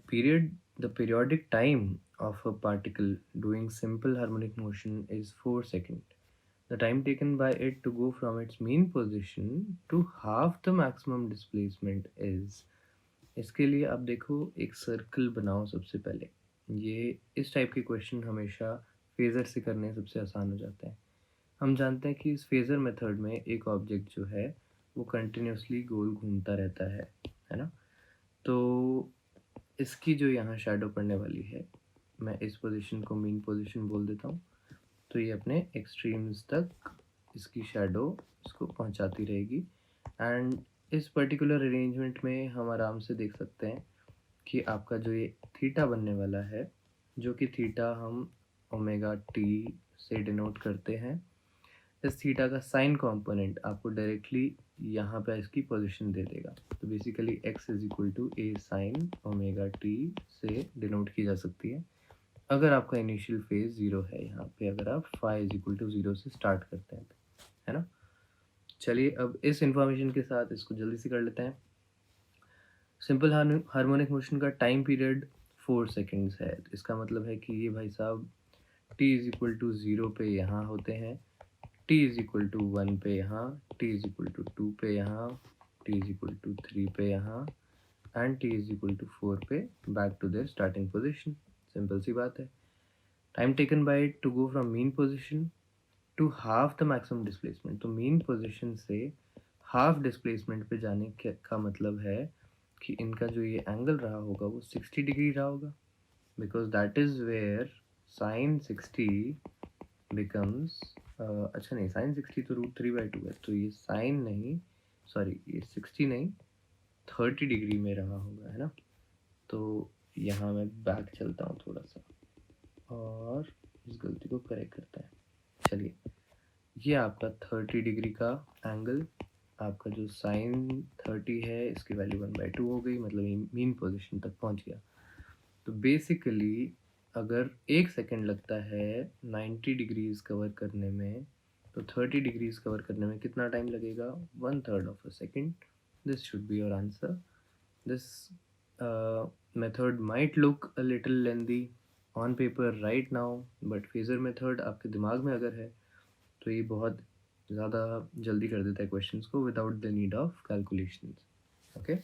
The periodic time of a particle doing simple harmonic motion is 4 seconds. The time taken by it to go from its mean position to half the maximum displacement is. इसके लिए आप देखो एक circle बनाओ सबसे पहले। ये इस टाइप के क्वेश्चन हमेशा फेज़र से करने सबसे आसान हो जाते हैं। हम जानते हैं कि इस फेज़र मेथड में एक ऑब्जेक्ट जो है वो कंटिन्यूअसली गोल घूमता रहता है ना? तो इसकी जो यहाँ शैडो पड़ने वाली है, मैं इस पोज़ीशन को मीन पोज़ीशन बोल देता हूँ। तो ये अपने एक्सट्रीम्स तक इसकी शैडो इसको पहुँचाती रहेगी एंड इस पर्टिकुलर अरेंजमेंट में हम आराम से देख सकते हैं कि आपका जो ये थीटा बनने वाला है, जो कि थीटा हम ओमेगा टी से डिनोट करते हैं। इस थीटा का साइन कंपोनेंट आपको डायरेक्टली यहाँ पे इसकी पोजीशन दे देगा। तो basically x is equal to A sine omega T से डिनोट की जा सकती है अगर आपका इनिशियल फेज ज़ीरो है। यहाँ पे अगर आप phi is equal to zero से स्टार्ट करते हैं, है ना? चलिए अब इस इंफॉर्मेशन के साथ इसको जल्दी से कर लेते हैं। सिंपल हार्मोनिक मोशन का टाइम पीरियड 4 सेकेंड्स है। इसका मतलब है कि ये भाई साहब t is equal to zero पे यहाँ होते हैं, t इज इक्वल टू 1 पे यहाँ, t इज इक्वल टू 2 पे यहाँ, t इज इक्वल टू 3 पे यहाँ and t is equal to 4 पे back to their starting position. Simple सी बात है। Time taken by it to go from mean position to half the maximum displacement. तो mean position से half displacement पे जाने का मतलब है कि इनका जो ये एंगल रहा होगा वो 60 डिग्री रहा होगा, because that is where sine 60 becomes अच्छा नहीं, साइन 60 तो √3/2 है, तो ये साइन नहीं, सॉरी ये 60 नहीं 30 डिग्री में रहा होगा, है ना? तो यहाँ मैं बैक चलता हूँ थोड़ा सा और इस गलती को करेक्ट करते हैं। चलिए, ये आपका 30 डिग्री का एंगल, आपका जो साइन 30 है इसकी वैल्यू 1/2 हो गई, मतलब ये मीन पोजीशन तक पहुंच गया। तो बेसिकली अगर 1 सेकेंड लगता है 90 डिग्रीज कवर करने में, तो 30 डिग्रीज कवर करने में कितना टाइम लगेगा? 1/3 of a second. This should be your answer. This method might look a little lengthy on paper right now, but phasor method आपके दिमाग में अगर है तो ये बहुत ज़्यादा जल्दी कर देता है क्वेश्चंस को without the need of calculations. Okay,